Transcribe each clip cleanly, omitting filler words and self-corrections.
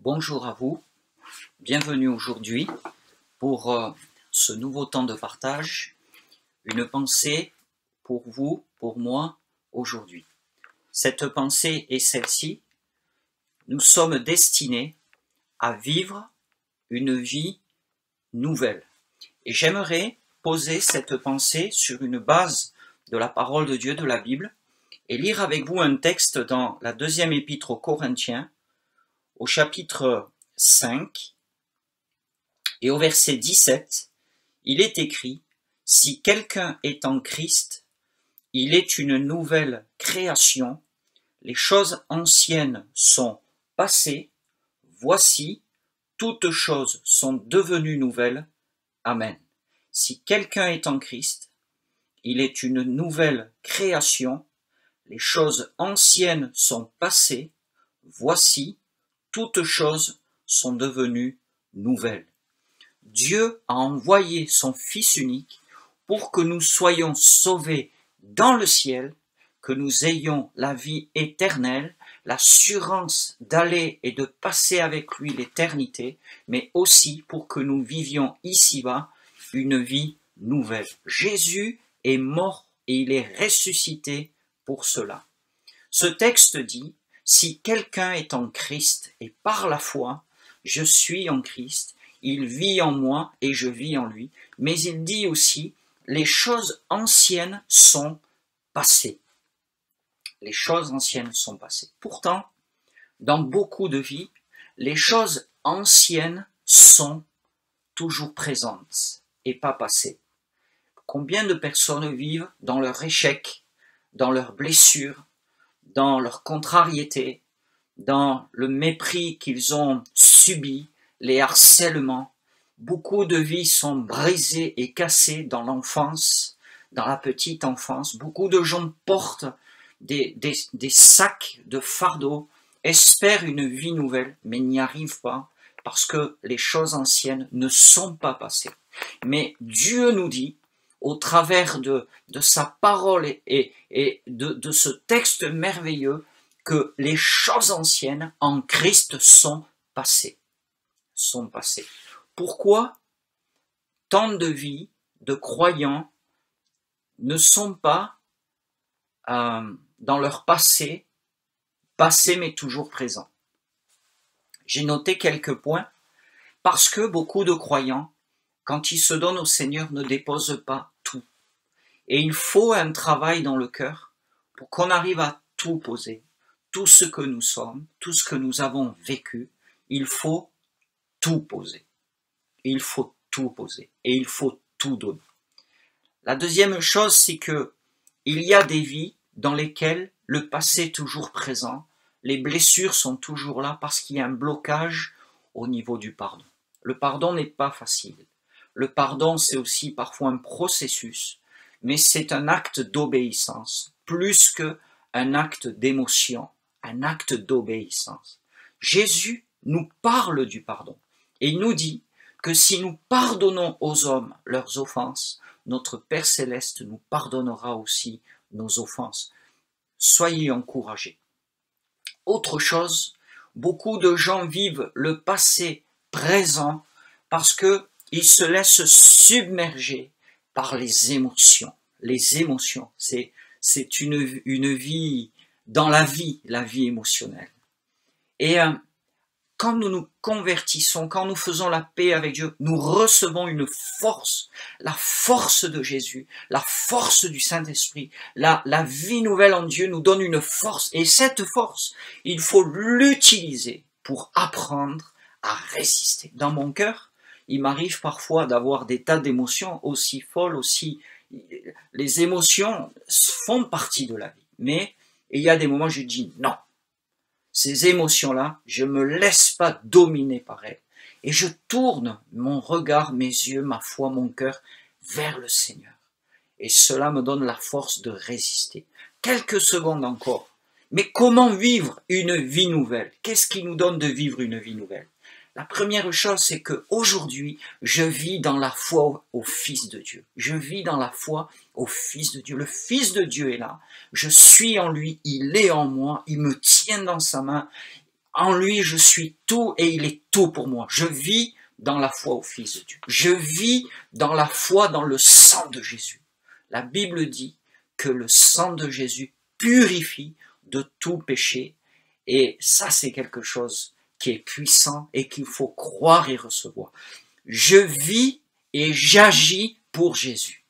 Bonjour à vous, bienvenue aujourd'hui pour ce nouveau temps de partage, une pensée pour vous, pour moi, aujourd'hui. Cette pensée est celle-ci, nous sommes destinés à vivre une vie nouvelle. Et j'aimerais poser cette pensée sur une base de la parole de Dieu, de la Bible, et lire avec vous un texte dans la deuxième épître aux Corinthiens, au chapitre 5, et au verset 17, il est écrit « Si quelqu'un est en Christ, il est une nouvelle création, les choses anciennes sont passées, voici, toutes choses sont devenues nouvelles. Amen. » Si quelqu'un est en Christ, il est une nouvelle création, les choses anciennes sont passées, voici, toutes choses sont devenues nouvelles. Dieu a envoyé son Fils unique pour que nous soyons sauvés dans le ciel, que nous ayons la vie éternelle, l'assurance d'aller et de passer avec lui l'éternité, mais aussi pour que nous vivions ici-bas une vie nouvelle. Jésus est mort et il est ressuscité pour cela. Ce texte dit, si quelqu'un est en Christ et par la foi, je suis en Christ, il vit en moi et je vis en lui, mais il dit aussi, les choses anciennes sont passées. Les choses anciennes sont passées. Pourtant, dans beaucoup de vies, les choses anciennes sont toujours présentes et pas passées. Combien de personnes vivent dans leur échec, dans leurs blessures, dans leur contrariété, dans le mépris qu'ils ont subi, les harcèlements. Beaucoup de vies sont brisées et cassées dans l'enfance, dans la petite enfance. Beaucoup de gens portent des sacs de fardeaux, espèrent une vie nouvelle, mais n'y arrivent pas parce que les choses anciennes ne sont pas passées. Mais Dieu nous dit, au travers de sa parole et de ce texte merveilleux, que les choses anciennes en Christ sont passées. Pourquoi tant de vies de croyants ne sont pas dans leur passé mais toujours présents? J'ai noté quelques points, parce que beaucoup de croyants, quand ils se donnent au Seigneur, ne déposent pas tout. Et il faut un travail dans le cœur pour qu'on arrive à tout poser. Tout ce que nous sommes, tout ce que nous avons vécu, il faut tout poser. Il faut tout poser et il faut tout donner. La deuxième chose, c'est que il y a des vies dans lesquelles le passé est toujours présent, les blessures sont toujours là parce qu'il y a un blocage au niveau du pardon. Le pardon n'est pas facile. Le pardon, c'est aussi parfois un processus, mais c'est un acte d'obéissance, plus qu'un acte d'émotion, un acte d'obéissance. Jésus nous parle du pardon et il nous dit que si nous pardonnons aux hommes leurs offenses, notre Père Céleste nous pardonnera aussi nos offenses. Soyez encouragés. Autre chose, beaucoup de gens vivent le passé présent parce qu'ils se laissent submerger par les émotions. Les émotions, c'est une vie dans la vie émotionnelle. Et quand nous nous convertissons, quand nous faisons la paix avec Dieu, nous recevons une force, la force de Jésus, la force du Saint-Esprit, la vie nouvelle en Dieu nous donne une force. Et cette force, il faut l'utiliser pour apprendre à résister. Dans mon cœur, il m'arrive parfois d'avoir des tas d'émotions aussi folles, aussi... Les émotions font partie de la vie. Mais il y a des moments où je dis non. Ces émotions-là, je ne me laisse pas dominer par elles. Et je tourne mon regard, mes yeux, ma foi, mon cœur vers le Seigneur. Et cela me donne la force de résister. Quelques secondes encore. Mais comment vivre une vie nouvelle? Qu'est-ce qui nous donne de vivre une vie nouvelle? La première chose, c'est qu'aujourd'hui, je vis dans la foi au Fils de Dieu. Je vis dans la foi au Fils de Dieu. Le Fils de Dieu est là. Je suis en lui, il est en moi, il me tient dans sa main. En lui, je suis tout et il est tout pour moi. Je vis dans la foi au Fils de Dieu. Je vis dans la foi dans le sang de Jésus. La Bible dit que le sang de Jésus purifie de tout péché. Et ça, c'est quelque chose qui est puissant et qu'il faut croire et recevoir. Je vis et j'agis pour Jésus.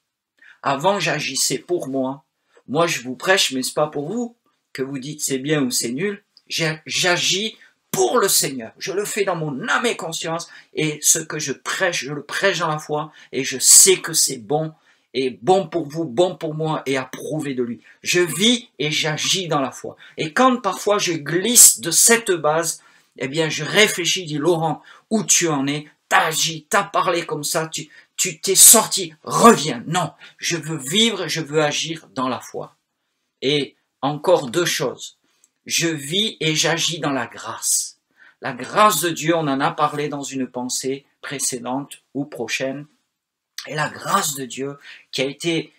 Avant, j'agissais pour moi. Moi, je vous prêche, mais ce n'est pas pour vous que vous dites c'est bien ou c'est nul. J'agis pour le Seigneur. Je le fais dans mon âme et conscience. Et ce que je prêche, je le prêche dans la foi. Et je sais que c'est bon. Et bon pour vous, bon pour moi et approuvé de lui. Je vis et j'agis dans la foi. Et quand parfois je glisse de cette base, eh bien je réfléchis, dis Laurent, où tu en es? T'as agi, t'as parlé comme ça, tu t'es sorti, reviens. Non, je veux vivre, je veux agir dans la foi. Et encore deux choses. Je vis et j'agis dans la grâce. La grâce de Dieu, on en a parlé dans une pensée précédente ou prochaine. Et la grâce de Dieu qui a été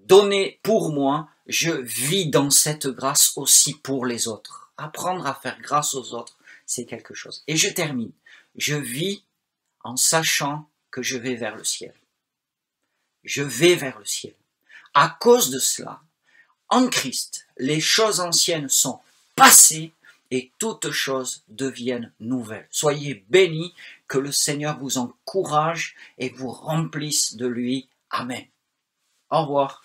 donnée pour moi, je vis dans cette grâce aussi pour les autres. Apprendre à faire grâce aux autres, c'est quelque chose. Et je termine. Je vis en sachant que je vais vers le ciel. Je vais vers le ciel. À cause de cela, en Christ, les choses anciennes sont passées et toutes choses deviennent nouvelles. Soyez bénis, que le Seigneur vous encourage et vous remplisse de lui. Amen. Au revoir.